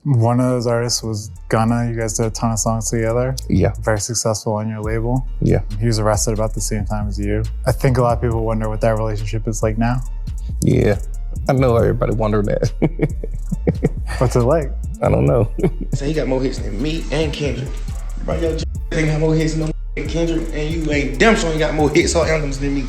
One of those artists was Gunna. You guys did a ton of songs together. Yeah. Very successful on your label. Yeah. He was arrested about the same time as you. I think a lot of people wonder what that relationship is like now. Yeah. I know everybody wondering that. What's it like? I don't know. So he got more hits than me and Kendrick. Bro, yo, ain't got more hits than Kendrick, and you ain't damn sure ain't got more hits or anthems than me.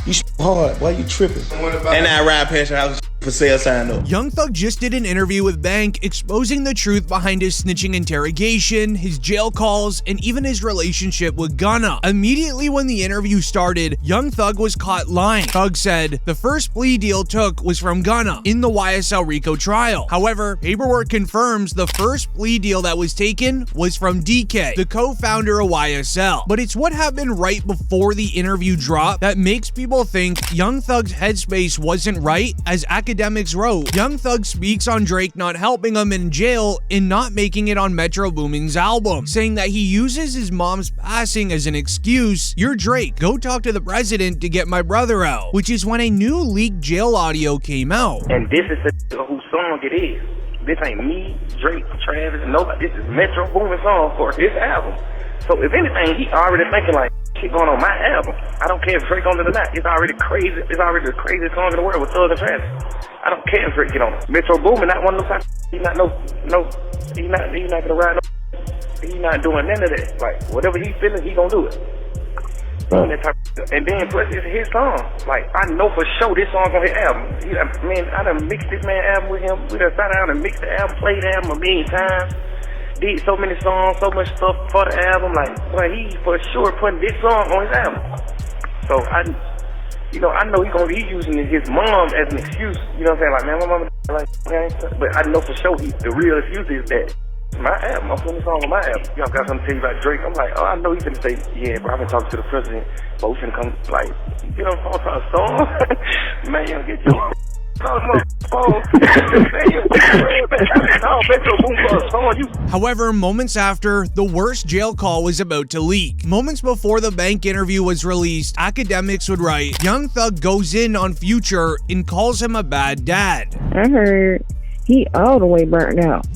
You hard, why you tripping? And I ride past your house for sale sign up. Young Thug just did an interview with Bank exposing the truth behind his snitching interrogation, his jail calls, and even his relationship with Gunna. Immediately when the interview started, Young Thug was caught lying. Thug said the first plea deal took was from Gunna in the YSL RICO trial. However, paperwork confirms the first plea deal that was taken was from DK, the co-founder of YSL. But it's what happened right before the interview dropped that makes people think Young Thug's headspace wasn't right. As academics wrote, Young Thug speaks on Drake not helping him in jail and not making it on Metro Boomin's album, saying that he uses his mom's passing as an excuse. You're Drake, go talk to the president to get my brother out, which is when a new leaked jail audio came out. And this is whose song it is. This ain't me, Drake, Travis, nobody. This is Metro Boomin song for his album. So if anything, he already thinking like, shit going on my album. I don't care if Drake on it or not. It's already crazy. It's already the craziest song in the world with Thug and Travis. I don't care if Drake get on it. Metro Boomin not one of those. He's not he's not gonna ride no. He's not doing none of that. Like whatever he's feeling, he gonna do it. And then plus it's his song. Like I know for sure this song's on his album. I done mixed this man album with him. We done sat down and mixed the album, played the album a million times. Did so many songs, so much stuff for the album. Like, well, he for sure putting this song on his album. So I know he's using his mom as an excuse. You know what I'm saying? Like, man, my mama like, but I know for sure the real excuse is that my album. I'm putting this song on my album. Y'all got something to tell you about Drake? I'm like, oh, I know he's gonna say, yeah, bro, I've been talking to the president, but we finna come, like, you know, talk about a song. Man, you get your. However, moments after, the worst jail call was about to leak. Moments before the Bank interview was released, academics would write, Young Thug goes in on Future and calls him a bad dad. I heard he all the way burnt out,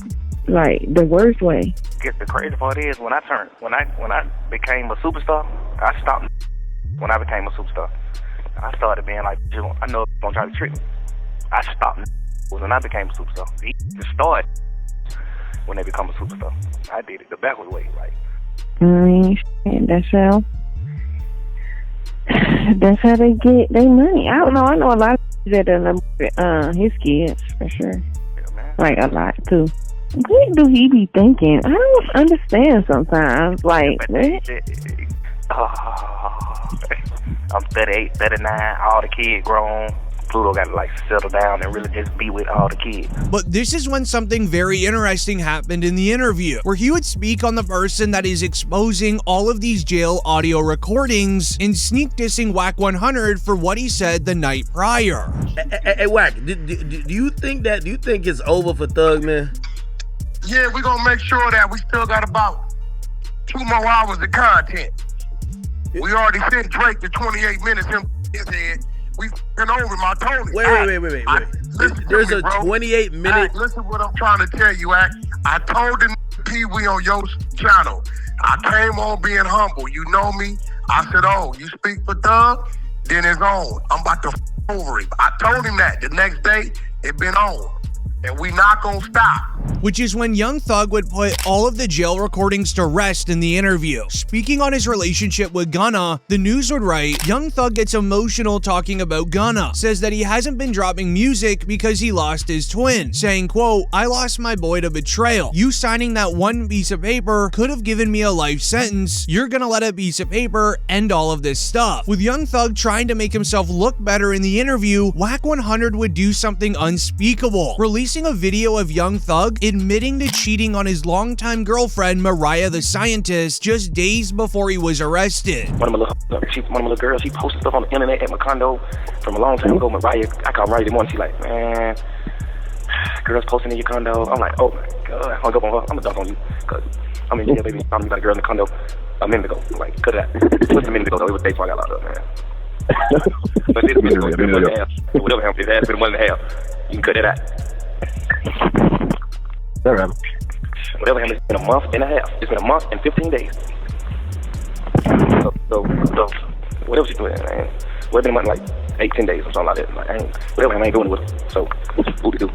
like the worst way. Guess the crazy part is when I became a superstar, I stopped. When I became a superstar, I started being like, I know it's gonna try to trick me. I stopped when I became a superstar. He started when they become a superstar. I did it the backward way, like. That's how they get their money. I don't know. I know a lot of that his kids for sure. Yeah, man. Like a lot too. What do he be thinking? I don't understand sometimes. Like, I'm 38, 39, all the kids grown. Pluto got to like settle down and really just be with all the kids. But this is when something very interesting happened in the interview, where he would speak on the person that is exposing all of these jail audio recordings and sneak dissing Wack 100 for what he said the night prior. Hey Wack, do you think it's over for Thug, man? Yeah, we're gonna make sure that we still got about 2 more hours of content. We already sent Drake to 28 minutes in his head. We been over my Tony. Wait. There's a 28-minute. Listen what I'm trying to tell you, Act. I told the PeeWee on your channel. I came on being humble. You know me. I said, oh, you speak for Thug? Then it's on. I'm about to over him. I told him that. The next day, it been on. And we not gonna stop. Which is when Young Thug would put all of the jail recordings to rest in the interview. Speaking on his relationship with Gunna, the news would write, Young Thug gets emotional talking about Gunna, says that he hasn't been dropping music because he lost his twin, saying, quote, I lost my boy to betrayal. You signing that one piece of paper could have given me a life sentence. You're gonna let a piece of paper end all of this stuff. With Young Thug trying to make himself look better in the interview, Wack 100 would do something unspeakable, releasing a video of Young Thug admitting to cheating on his longtime girlfriend Mariah the Scientist just days before he was arrested. One of my little girls, she posted stuff on the internet at my condo from a long time ago. Mariah, I called Mariah this morning. She's like, man, girls posting in your condo. I'm like, oh my God, I hung up on her. I'm gonna dunk on you, cause I mean, yeah, baby, you got a girl in the condo a minute ago. I'm like, cut that. It was a minute ago though. It was days before I got locked up, man. But it's a minute ago. It's been a month and a half. Whatever happened, his ass been a month and a half. You can cut it out. Whatever happened, it's been a month and a half. It's been a month and 15 days. So what else you doing, man? Well, it's been like 8-10 days or something like that. Like, whatever, I ain't doing it with him. So, what do?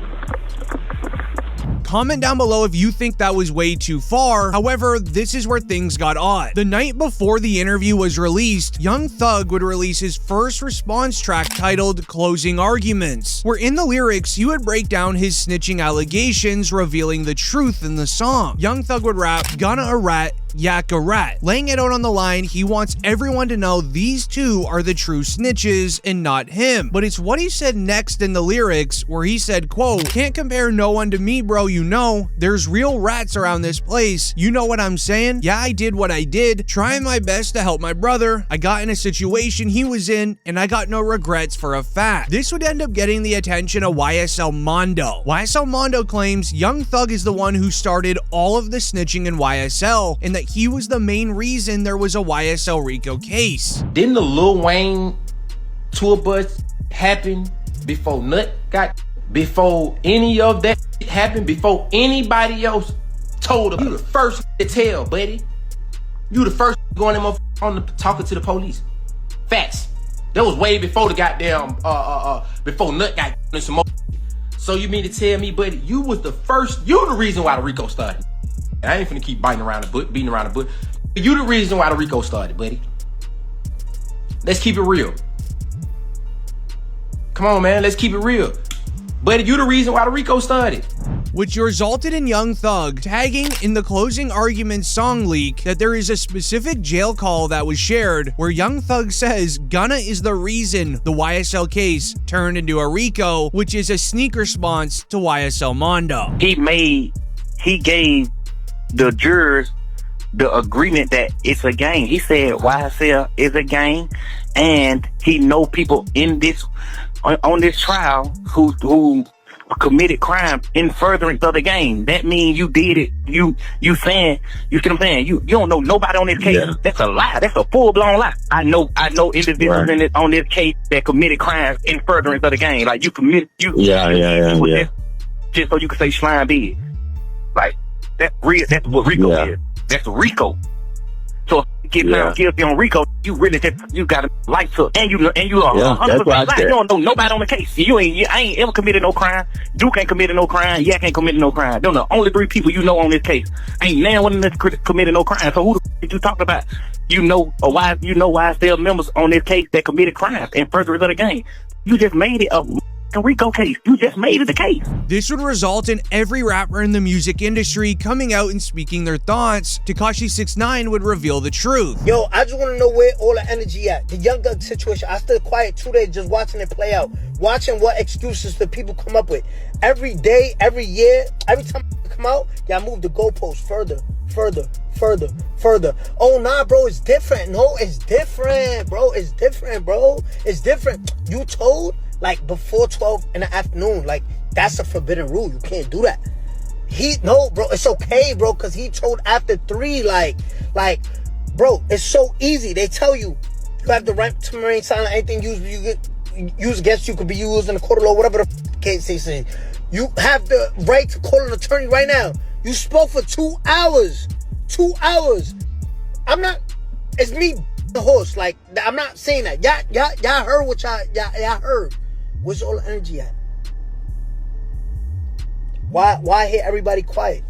Comment down below if you think that was way too far. However, this is where things got odd. The night before the interview was released, Young Thug would release his first response track titled Closing Arguments, where in the lyrics, he would break down his snitching allegations, revealing the truth in the song. Young Thug would rap, Gunna a rat, Yak a rat, laying it out on the line. He wants everyone to know these two are the true snitches and not him. But it's what he said next in the lyrics where he said, quote, "Can't compare no one to me, bro, you know. There's real rats around this place. You know what I'm saying? Yeah, I did what I did, trying my best to help my brother. I got in a situation he was in, and I got no regrets for a fact." This would end up getting the attention of YSL Mondo. YSL Mondo claims Young Thug is the one who started all of the snitching in YSL, and that he was the main reason there was a YSL RICO case. Didn't the Lil Wayne tour bus happen before Nut got, before any of that happened, before anybody else told him? You the first to tell, buddy. You the first going in on the talking to the police. Facts. That was way before the goddamn before Nut got in some more. So you mean to tell me, buddy, you was the first, you the reason why the RICO started. I ain't finna keep beating around the bush. You the reason why the RICO started, buddy. Let's keep it real. Come on, man, let's keep it real. Buddy, you the reason why the RICO started. Which resulted in Young Thug tagging in the Closing Arguments song leak that there is a specific jail call that was shared where Young Thug says Gunna is the reason the YSL case turned into a RICO, which is a sneak response to YSL Mondo. He gave the jurors the agreement that it's a gang. He said YSL is a gang, and he know people in this on this trial who committed crime in furtherance of the gang. That means you did it. You saying, you see what I'm saying? You don't know nobody on this case. Yeah. That's a lie. That's a full-blown lie. I know individuals right. on this case that committed crimes in furtherance of the gang. Like you just so you can say slime big. Like that's what RICO is. That's RICO. So if you get found guilty on RICO, you really you got a life up, and you are 100% lying. You don't know nobody on the case. I ain't ever committed no crime. Duke ain't committed no crime. Yak ain't committed no crime. Them the only 3 people you know on this case. Ain't now one of them committed no crime. So who the f did you talking about? You know YSL members on this case that committed crimes in furtherance of the gang. You just made it a RICO case. You just made it the case. This would result in every rapper in the music industry coming out and speaking their thoughts. Tekashi 6ix9ine would reveal the truth. Yo, I just want to know where all the energy at. The Young Thug situation, I stood quiet 2 days just watching it play out. Watching what excuses the people come up with. Every day, every year, every time I come out, y'all move the goalposts further. Oh, nah, bro, it's different. No, it's different, bro. It's different. You told like before 12 in the afternoon, like that's a forbidden rule. You can't do that. No, bro, it's okay, bro, because he told after 3, like, bro, it's so easy. They tell you have the right to remain silent. Anything used against you could be used in the court of law, whatever the case they say. You have the right to call an attorney right now. You spoke for 2 hours. 2 hours. It's me, the horse. Like, I'm not saying that. Y'all heard what y'all heard. Where's all the energy at? Why hear everybody quiet?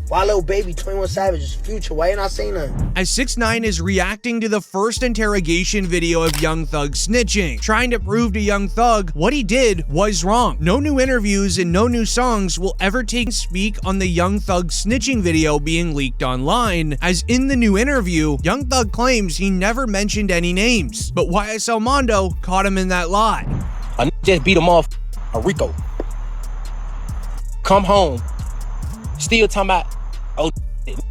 Why Lil Baby, 21 Savage's Future? Why you not saying that? As 6ix9ine is reacting to the first interrogation video of Young Thug snitching, trying to prove to Young Thug what he did was wrong. No new interviews and no new songs will ever take speak on the Young Thug snitching video being leaked online, as in the new interview, Young Thug claims he never mentioned any names, but YSL Mondo caught him in that lie. I just beat him off a RICO. Come home, still talking about, oh,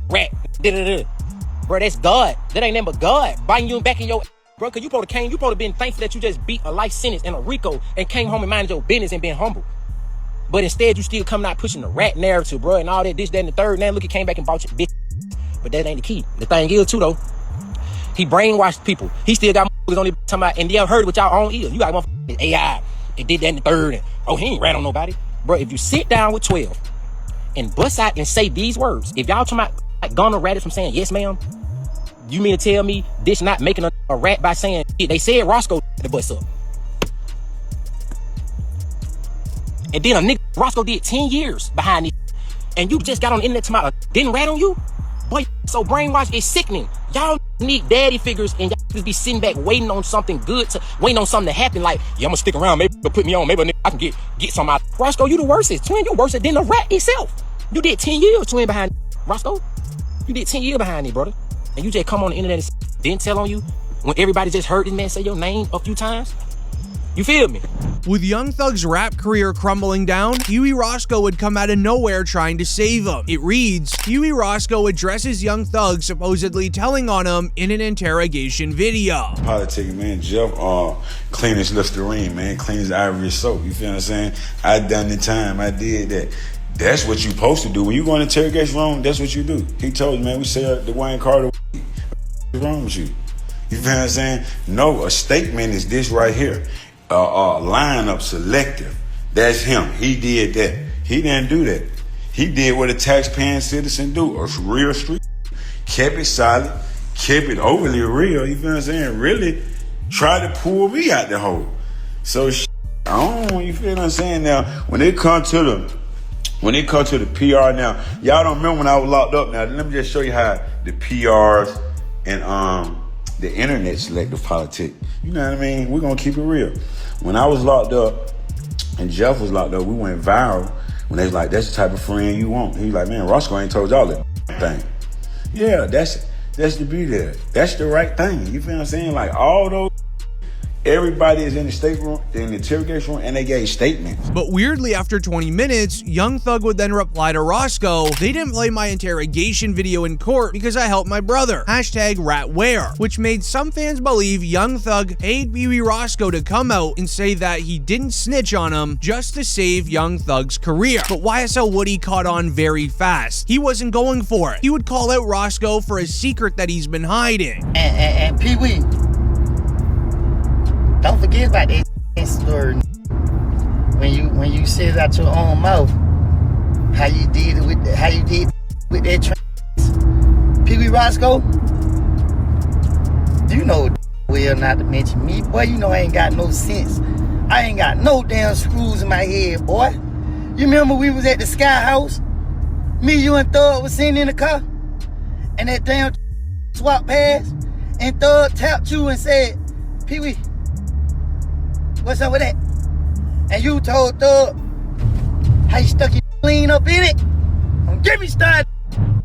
rat, bro, that's God. That ain't nothing but God biting you back in your, bro, because you probably been thankful that you just beat a life sentence in a RICO and came home and minded your business and been humble. But instead, you still coming out pushing the rat narrative, bro, and all that, this, that, and the third. Now look, he came back and bought your bitch. But that ain't the key. The thing is, too, though, he brainwashed people. He still got motherfuckers on there talking about, and they have heard it with y'all own ears. You got motherfuckers AI, they did that in the third, and oh, he ain't rat on nobody. Bro, if you sit down with 12 and bust out and say these words. If y'all talking about like Gunna ratted from saying yes ma'am, you mean to tell me this not making a rat by saying they said Roscoe the bust up. And then a nigga Roscoe did 10 years behind this, and you just got on the internet talking about didn't rat on you? Boy, so brainwashed, it's sickening. Y'all need daddy figures, and y'all just be sitting back waiting on something good, waiting on something to happen. Like, yeah, I'm gonna stick around, maybe put me on, maybe I can get some out. Roscoe, you the worstest. Twin, you worse than the rat itself. You did 10 years, twin, behind Roscoe. You did 10 years behind it, brother. And you just come on the internet and didn't tell on you when everybody just heard this man say your name a few times? You feel me? With Young Thug's rap career crumbling down, PeeWee Roscoe would come out of nowhere trying to save him. It reads, PeeWee Roscoe addresses Young Thug supposedly telling on him in an interrogation video. Politicking, man, Jeff, clean as Listerine, man, clean as Ivory soap. You feel what I'm saying? I done the time, I did that. That's what you supposed to do. When you go in the interrogation room, that's what you do. He told you, man, we say the Wayne Carter, what's wrong with you? You feel what I'm saying? No, a statement is this right here. Lineup selective. That's him. He did that. He didn't do that. He did what a taxpaying citizen do. A real street. Kept it solid. Kept it overly real. You feel what I'm saying? Really tried to pull me out the hole. So I don't know. You feel what I'm saying? Now, when it comes to the PR now, y'all don't remember when I was locked up. Now, let me just show you how the PRs and the internet selective politic. You know what I mean? We're gonna keep it real. When I was locked up and Jeff was locked up, we went viral when they was like, that's the type of friend you want. He was like, man, Roscoe ain't told y'all that thing. Yeah, that's the beauty there. That's the right thing. You feel what I'm saying? Like all those, everybody is in the state room, in the interrogation room, and they gave statements. But weirdly, after 20 minutes, Young Thug would then reply to Roscoe, they didn't play my interrogation video in court because I helped my brother. #RatWare, which made some fans believe Young Thug paid PeeWee Roscoe to come out and say that he didn't snitch on him just to save Young Thug's career. But YSL Woody caught on very fast. He wasn't going for it. He would call out Roscoe for a secret that he's been hiding. And PeeWee, don't forget about that story when you said it out your own mouth how you did with that PeeWee Roscoe. You know well not to mention me, boy. You know I ain't got no sense. I ain't got no damn screws in my head, boy. You remember we was at the Sky House? Me, you, and Thug was sitting in the car, and that damn swap past, and Thug tapped you and said, PeeWee, what's up with that? And you told Thug how you stuck your clean up in it. Don't get me started.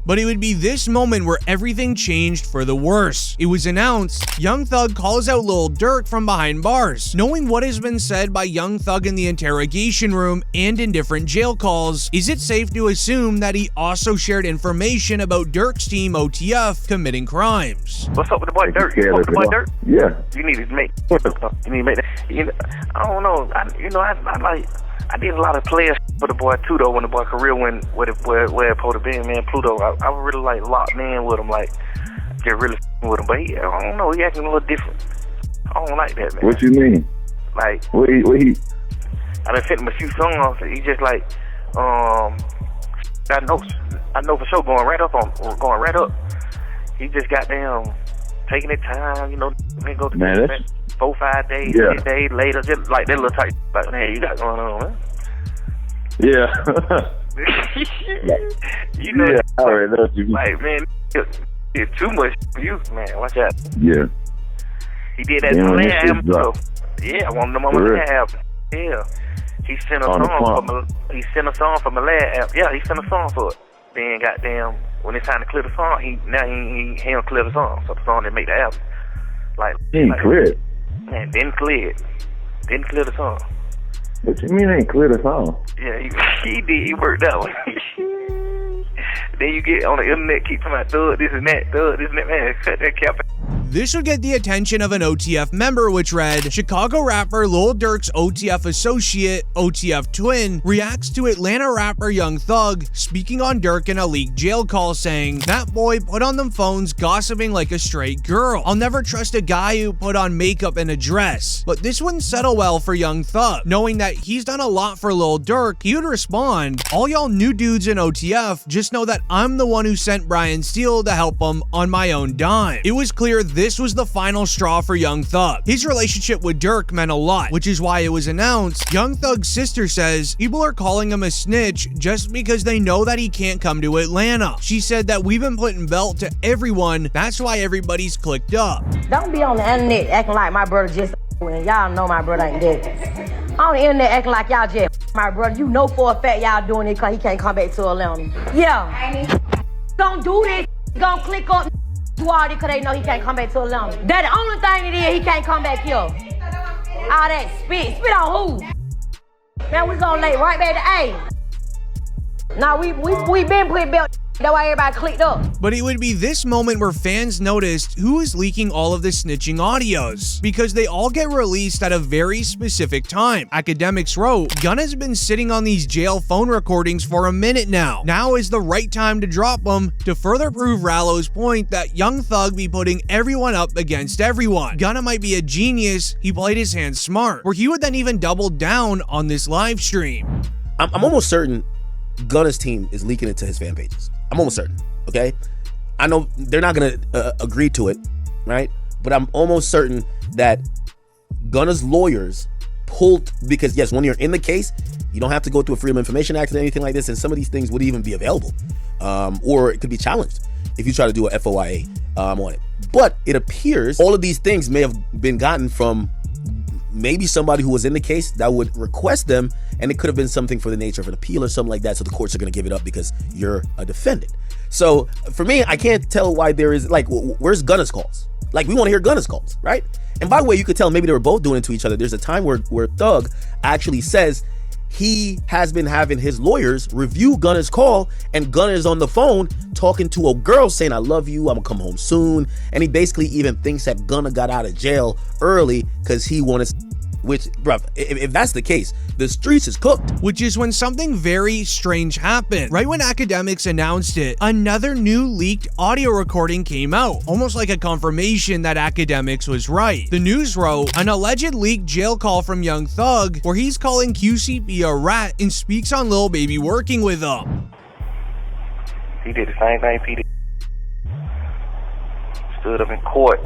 But it would be this moment where everything changed for the worse. It was announced, Young Thug calls out Lil Durk from behind bars. Knowing what has been said by Young Thug in the interrogation room and in different jail calls, is it safe to assume that he also shared information about Durk's team OTF committing crimes? What's up with the boy Durk? You with the boy Durk? Yeah. You need to make. You need to make that. I don't know. I did a lot of players for the boy too though. When the boy career went where it supposed to be, man, Pluto. I was really like locked in with him, like get really with him. But he, I don't know, he acting a little different. I don't like that, man. What you mean? Like what he? I done sent him a few songs. He just like I know for sure going right up. He just got damn taking his time, you know. Then go to man, 4-5 days, 10 days later, just like that little type. Like, man, you got going on, man. Yeah. You know, yeah, I already know what you mean. like, man, it's too much for you, man. Watch out. Yeah. He did that to Malay album, so yeah, I want them on Malay album. Yeah. He sent a song for Malay album. Yeah, he sent a song for it. Then goddamn, when it's time to clear the song, he don't clear the song, so the song didn't make the album. Like he ain't cleared. Man, didn't clear it. Didn't clear the song. What you mean ain't clear the song? Yeah, he did. He worked that one. Then you get on the internet, keep talking about thug, this and that, man. Cut that cap. This would get the attention of an OTF member, which read, Chicago rapper Lil Durk's OTF associate, OTF twin, reacts to Atlanta rapper Young Thug speaking on Durk in a leaked jail call saying, that boy put on them phones gossiping like a straight girl. I'll never trust a guy who put on makeup and a dress. But this wouldn't settle well for Young Thug. Knowing that he's done a lot for Lil Durk, he would respond, all y'all new dudes in OTF, just know that I'm the one who sent Brian Steele to help him on my own dime. It was clear this was the final straw for Young Thug. His relationship with Durk meant a lot, which is why it was announced. Young Thug's sister says people are calling him a snitch just because they know that he can't come to Atlanta. She said that we've been putting belt to everyone, that's why everybody's clicked up. Don't be on the internet acting like my brother just and y'all know my brother ain't dead. On the internet acting like y'all just my brother. You know for a fact y'all doing it because he can't come back to Atlanta. Yeah. Don't do this. Gonna click up do all this because they know he can't come back to Atlanta. That the only thing it is, he can't come back here. All that spit. Spit on who? Man, we gonna lay right back to A. Now we been putting belt. That's why everybody clicked up. But it would be this moment where fans noticed who is leaking all of the snitching audios, because they all get released at a very specific time. Academics wrote, Gunna's been sitting on these jail phone recordings for a minute now. Now is the right time to drop them to further prove Rallo's point that Young Thug be putting everyone up against everyone. Gunna might be a genius, he played his hand smart, where he would then even double down on this live stream. I'm almost certain Gunna's team is leaking it to his fan pages. I'm almost certain, okay? I know they're not gonna agree to it, right? But I'm almost certain that Gunna's lawyers pulled, because yes, when you're in the case, you don't have to go through a Freedom of Information Act or anything like this, and some of these things would even be available, or it could be challenged if you try to do a FOIA on it. But it appears all of these things may have been gotten from maybe somebody who was in the case that would request them, and it could have been something for the nature of an appeal or something like that, so the courts are going to give it up because you're a defendant. So for me, I can't tell why there is, like, where's Gunna's calls? Like, we want to hear Gunna's calls, right? And by the way, you could tell maybe they were both doing it to each other. There's a time where Thug actually says he has been having his lawyers review Gunna's call, and Gunna is on the phone talking to a girl saying, I love you, I'm gonna come home soon. And he basically even thinks that Gunna got out of jail early because he wanted, which, bruh, if that's the case, the streets is cooked. Which is when something very strange happened. Right when Academics announced it, another new leaked audio recording came out, almost like a confirmation that Academics was right. The news wrote, an alleged leaked jail call from Young Thug, where he's calling QCP a rat and speaks on Lil Baby working with him. He did the same thing P did. Stood up in court.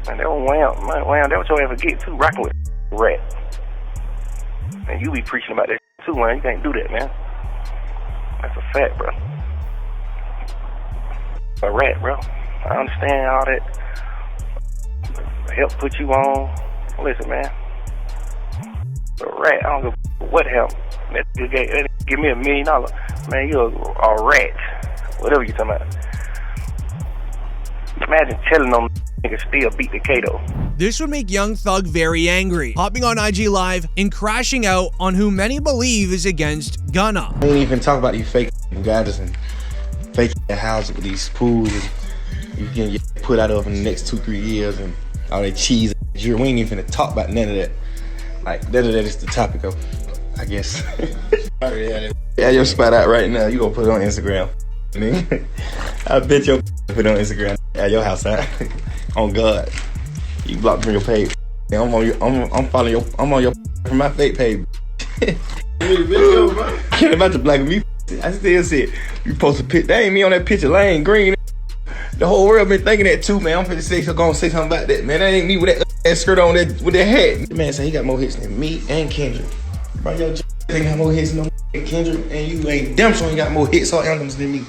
Man, that was wham, that was your ever get too, rocking with rat. And you be preaching about that too, man. You can't do that, man. That's a fact, bro. A rat, bro. I understand all that help put you on. Listen, man. A rat, I don't give what help. That give me $1 million. Man, you're a rat. Whatever you talking about. Imagine telling them niggas still beat the Kato. This would make Young Thug very angry, hopping on IG Live and crashing out on who many believe is against Gunna. We ain't even talk about these fake guys and fake houses with these pools and you can get put out of in the next 2-3 years and all that cheese. We ain't even finna talk about none of that. Like, that is the topic of, I guess. Yeah, your spot out right now. You gonna put it on Instagram. I bet you put it on Instagram. At your house, huh? On God. You blocked from your page. I'm following your, I'm on your from my fake page. Can't about to black me. I still see it. You post a picture. That ain't me on that picture. Lane Green. The whole world been thinking that too, man. I'm finna say something about that, man. That ain't me with that skirt on with that hat. The man said he got more hits than me and Kendrick. Bro, your ain't got more hits than Kendrick, and you ain't damn sure you got more hits or anthems than me.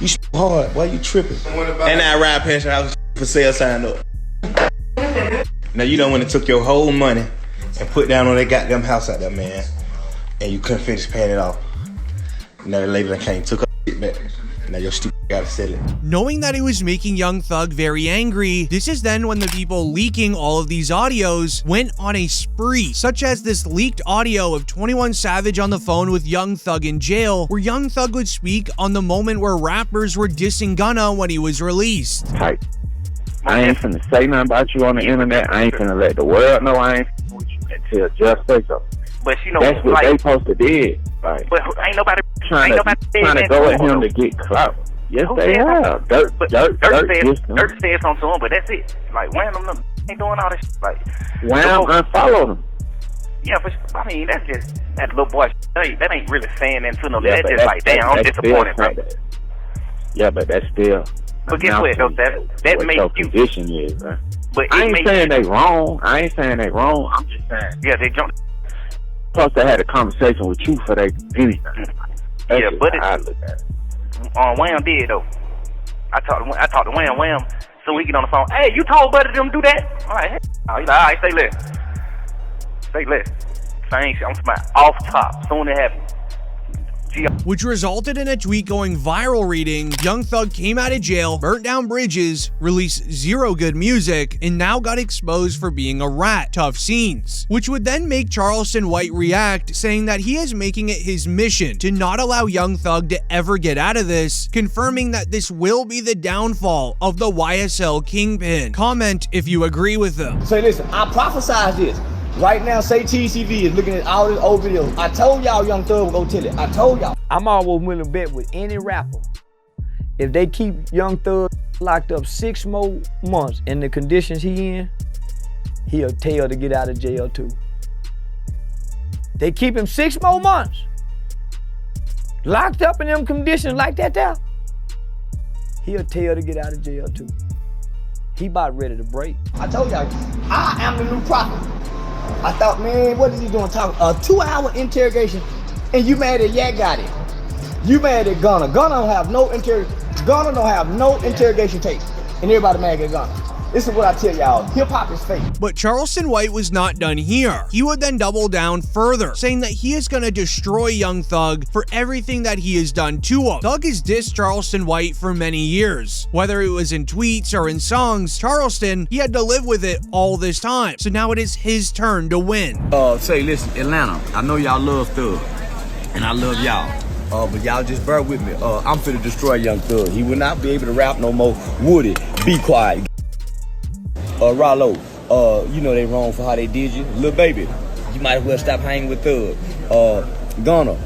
You hard, why you tripping? And I ride past your house for sale sign up. Now you done went and took your whole money and put down on that goddamn house out there, man. And you couldn't finish paying it off. Now the lady done came took her shit back. Now your stupid gotta sell it. Knowing that he was making Young Thug very angry, this is then when the people leaking all of these audios went on a spree, such as this leaked audio of 21 Savage on the phone with Young Thug in jail, where Young Thug would speak on the moment where rappers were dissing Gunna when he was released. Type. I ain't finna say nothing about you on the internet. I ain't finna let the world know I ain't with you until just say so. But you know, that's what like, they supposed to did. Like, but ain't nobody trying to go at him to get clout. Yes, they have. Durk said something to him, but that's it. Like, Wham them ain't doing all this shit. Like, Wham unfollowed him. Yeah, but I mean, that's just that little boy. That ain't really saying that to no. That's just like, damn, I'm disappointed, bro. Yeah, but that's still. But guess what, though? That makes you. Position is, bro. But I ain't saying they wrong. I'm just saying. Yeah, they jumped. Plus, they had a conversation with you for that anything. Yeah, but I look at it. Wham did though. I talked to Wham. So we get on the phone. Hey, you told Buddy them do that? All right, he's like, all right, say less. Same shit. I'm talking off top. Soon it happened. Which resulted in a tweet going viral reading, Young Thug came out of jail, burnt down bridges, released zero good music, and now got exposed for being a rat. Tough scenes. Which would then make Charleston White react, saying that he is making it his mission to not allow Young Thug to ever get out of this, confirming that this will be the downfall of the YSL Kingpin. Comment if you agree with them. Say, listen, I prophesied this. Right now, say TCV is looking at all these old videos. I told y'all Young Thug would go tell it. I told y'all. I'm always willing to bet with any rapper. If they keep Young Thug locked up 6 more months in the conditions he in, he'll tell to get out of jail too. They keep him 6 more months. Locked up in them conditions like that there, he'll tell to get out of jail too. He about ready to break. I told y'all, I am the new prophet. I thought, man, what is he doing talking? A 2-hour interrogation, and you mad at Yak got it. You mad at Gunna. Gunna don't have no interrogation tape, and everybody mad at Gunna. This is what I tell y'all, hip-hop is fake. But Charleston White was not done here. He would then double down further, saying that he is gonna destroy Young Thug for everything that he has done to him. Thug has dissed Charleston White for many years. Whether it was in tweets or in songs, Charleston, he had to live with it all this time. So now it is his turn to win. Say, listen, Atlanta, I know y'all love Thug, and I love y'all. But y'all just bear with me. I'm finna destroy Young Thug. He will not be able to rap no more. Woody, be quiet. Rollo, you know they wrong for how they did you. Lil Baby, you might as well stop hanging with Thug. Gunna,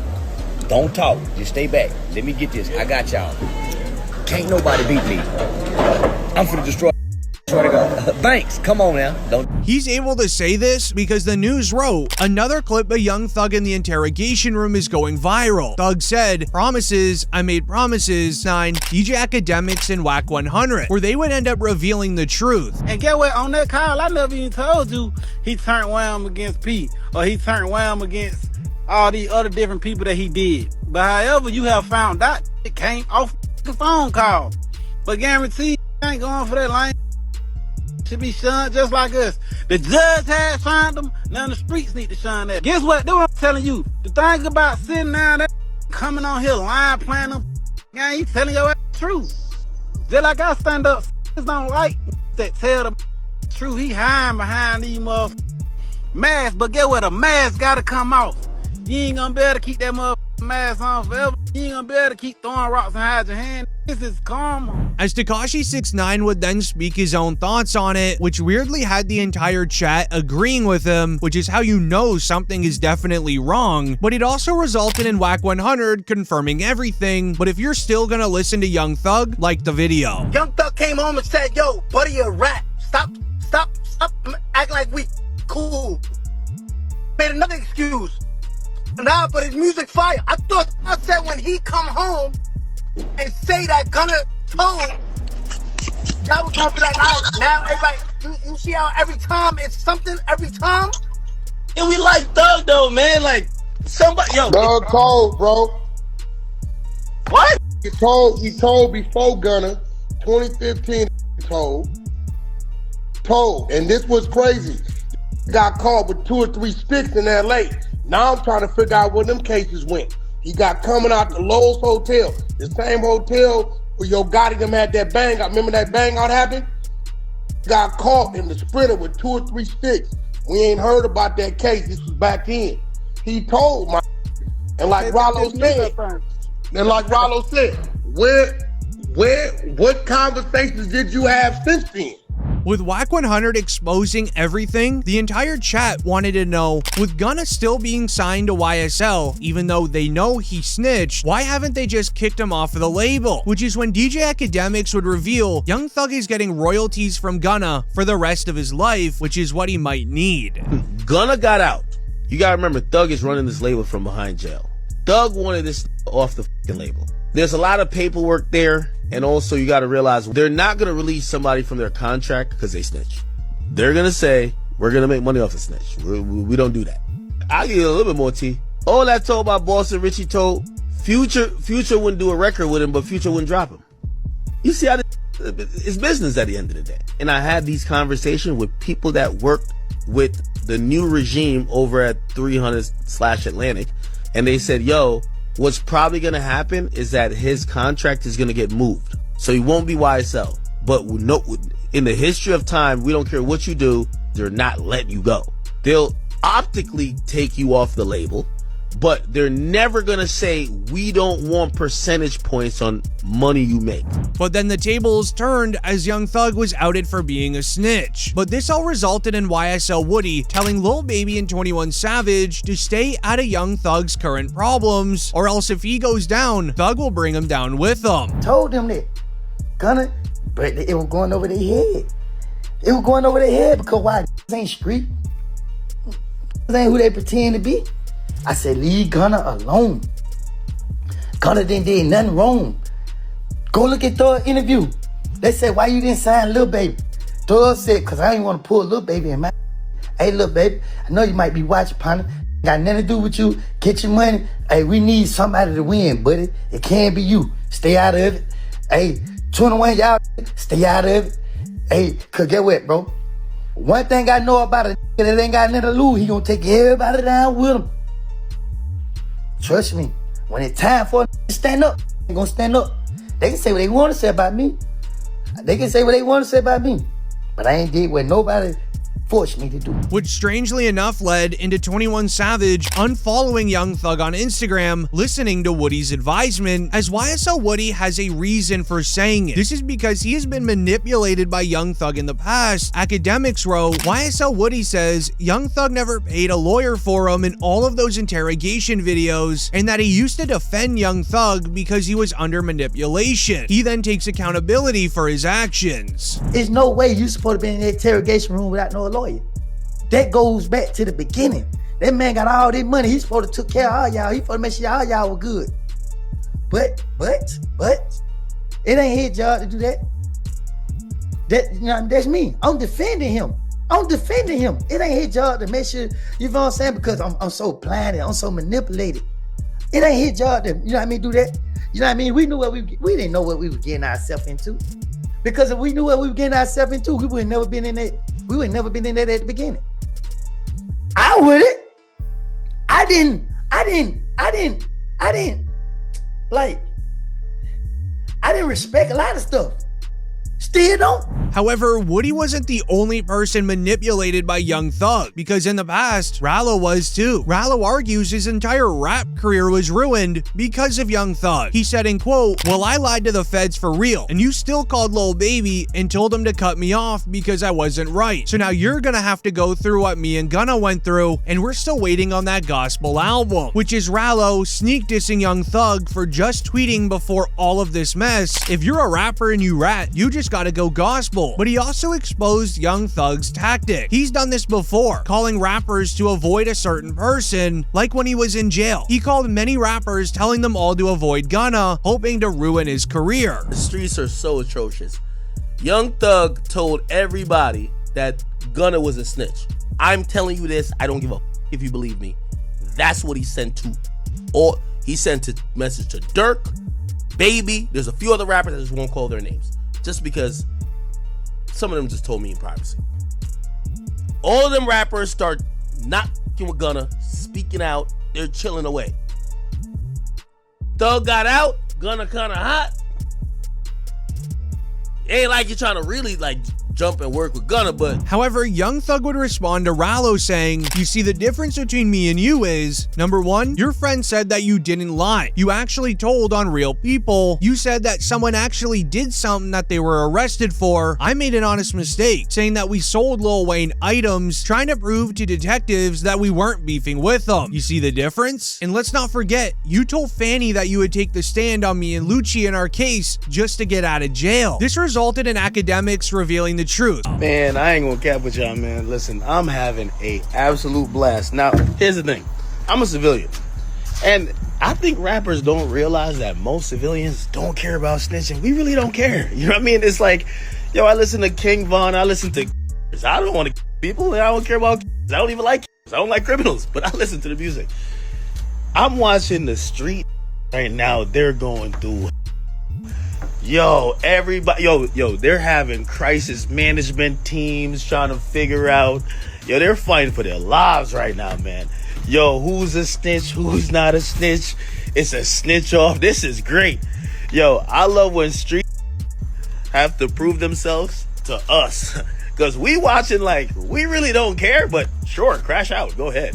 don't talk, just stay back. Let me get this, I got y'all. Can't nobody beat me. I'm finna destroy. Thanks, come on now. He's able to say this because the news wrote, another clip of Young Thug in the interrogation room is going viral. Thug said, promises, I made promises, signed DJ Academics and Wack 100, where they would end up revealing the truth. And get what, on that call, I never even told you he turned Wham against P, or he turned Wham against all these other different people that he did. But however, you have found out, it came off the phone call. But guarantee, I ain't going for that line. Should be shunned just like us. The judge had shunned them, now the streets need to shun that. Guess what? That's what I'm telling you. The thing about sitting down there, coming on here lying, playing them, I ain't telling your ass the truth. Just like I stand up, don't like that tell the truth. He hiding behind these motherfuckers masks, but get what? A mask gotta come off. You ain't gonna be able to keep that motherfucking mask on forever. You ain't gonna be able to keep throwing rocks and hide your hand. This is karma. As Tekashi 6ix9ine would then speak his own thoughts on it, which weirdly had the entire chat agreeing with him, which is how you know something is definitely wrong, but it also resulted in Wack 100 confirming everything. But if you're still gonna listen to Young Thug, like the video. Young Thug came home and said, yo, buddy, a rat. Stop acting like we cool. Made another excuse. Nah, but his music fire. I thought I said when he come home and say that Gunna told, y'all was gonna be like, all right, now everybody, you see how every time it's something, every time? And we like Thug though, man. Like somebody, yo. Thug told, bro. What? He told before Gunna, 2015. Told, and this was crazy. Got caught with 2 or 3 sticks in LA. Now I'm trying to figure out where them cases went. He got coming out the Lowe's Hotel, the same hotel where Yo Gotti them had that bang out. Remember that bang out happened? Got caught in the Sprinter with 2 or 3 sticks. We ain't heard about that case. This was back then. He told my, and like Rollo said, what conversations did you have since then? With Wack 100 exposing everything, the entire chat wanted to know, with Gunna still being signed to YSL, even though they know he snitched, why haven't they just kicked him off of the label? Which is when DJ Academics would reveal Young Thug is getting royalties from Gunna for the rest of his life, which is what he might need. Gunna got out. You gotta remember, Thug is running this label from behind jail. Thug wanted this off the fucking label. There's a lot of paperwork there, and also you gotta realize they're not gonna release somebody from their contract because they snitch. They're gonna say, we're gonna make money off the snitch. We don't do that. I'll give you a little bit more tea. All that told by Boss and Richie told, Future wouldn't do a record with him, but Future wouldn't drop him. You see how it's business at the end of the day. And I had these conversations with people that worked with the new regime over at 300/Atlantic, and they said, yo, what's probably going to happen is that his contract is going to get moved. So he won't be YSL. But in the history of time, we don't care what you do, they're not letting you go. They'll optically take you off the label, but they're never going to say, we don't want percentage points on money you make. But then the tables turned as Young Thug was outed for being a snitch. But this all resulted in YSL Woody telling Lil Baby and 21 Savage to stay out of Young Thug's current problems, or else if he goes down, Thug will bring him down with him. Told them that Gunna, but it was going over their head. It was going over their head because why ain't street? Ain't who they pretend to be. I said, leave Gunna alone. Gunna didn't do nothing wrong. Go look at Thug's interview. They said, why you didn't sign Lil Baby? Thug said, because I didn't want to pull Lil Baby in my... Hey, Lil Baby, I know you might be watching, partner. Got nothing to do with you. Get your money. Hey, we need somebody to win, buddy. It can't be you. Stay out of it. Hey, 21, y'all, stay out of it. Hey, because get what, bro? One thing I know about a nigga that ain't got nothing to lose, he gonna take everybody down with him. Trust me, when it's time for to stand up, they gonna stand up. They can say what they want to say about me. They can say what they want to say about me. But I ain't did what nobody forced me to do. Which strangely enough led into 21 Savage unfollowing Young Thug on Instagram, listening to Woody's advisement, as YSL Woody has a reason for saying it. This is because he has been manipulated by Young Thug in the past. Academics wrote, YSL Woody says Young Thug never paid a lawyer for him in all of those interrogation videos, and that he used to defend Young Thug because he was under manipulation. He then takes accountability for his actions. There's no way you supposed to be in the interrogation room without no lawyer. That goes back to the beginning. That man got all this money. He's supposed to take care of all y'all. He's supposed to make sure all y'all were good. But it ain't his job to do that. That's me. I'm defending him. It ain't his job to make sure, you know what I'm saying? Because I'm so blinded, I'm so manipulated. It ain't his job to, you know what I mean, do that. You know what I mean? We didn't know what we were getting ourselves into. Because if we knew what we were getting ourselves into, we would have never been in that. We would have never been in that at the beginning. I wouldn't. I didn't respect a lot of stuff. Still don't. However, Woody wasn't the only person manipulated by Young Thug, because in the past, Rallo was too. Rallo argues his entire rap career was ruined because of Young Thug. He said in quote, well, I lied to the feds for real, and you still called Lil Baby and told him to cut me off because I wasn't right. So now you're gonna have to go through what me and Gunna went through, and we're still waiting on that gospel album, which is Rallo sneak dissing Young Thug for just tweeting before all of this mess. If you're a rapper and you rat, you just gotta go gospel. But he also exposed Young Thug's tactic. He's done this before, calling rappers to avoid a certain person, like when he was in jail. He called many rappers, telling them all to avoid Gunna, hoping to ruin his career. The streets are so atrocious. Young Thug told everybody that Gunna was a snitch. I'm telling you this, I don't give a if you believe me. That's what he sent to. Or he sent a message to Durk, Baby. There's a few other rappers that just won't call their names, just because some of them just told me in privacy. All of them rappers start not fucking with Gunna, speaking out, they're chilling away. Thug got out, Gunna kinda hot. Ain't like you're trying to really like jump and work with Gunna, but However, Young Thug would respond to Rallo saying, "You see, the difference between me and you is, number one, your friend said that you didn't lie. You actually told on real people. You said that someone actually did something that they were arrested for. I made an honest mistake, saying that we sold Lil Wayne items, trying to prove to detectives that we weren't beefing with them. You see the difference? And let's not forget, you told Fanny that you would take the stand on me and Lucci in our case just to get out of jail." This resulted in academics revealing the truth. man, I ain't gonna cap with y'all, man. Listen, I'm having a absolute blast. Now, here's the thing. I'm a civilian. And I think rappers don't realize that most civilians don't care about snitching. We really don't care. You know what I mean? It's like, yo, I listen to King Von, I listen to I don't want to people, and I don't care about I don't even like I don't like criminals, but I listen to the music. I'm watching the street right now. They're going through everybody, they're having crisis management teams trying to figure out, they're fighting for their lives right now, man. Who's a snitch, who's not a snitch? It's a snitch off. This is great. I love when street have to prove themselves to us, because we watching like we really don't care, but sure, crash out, go ahead.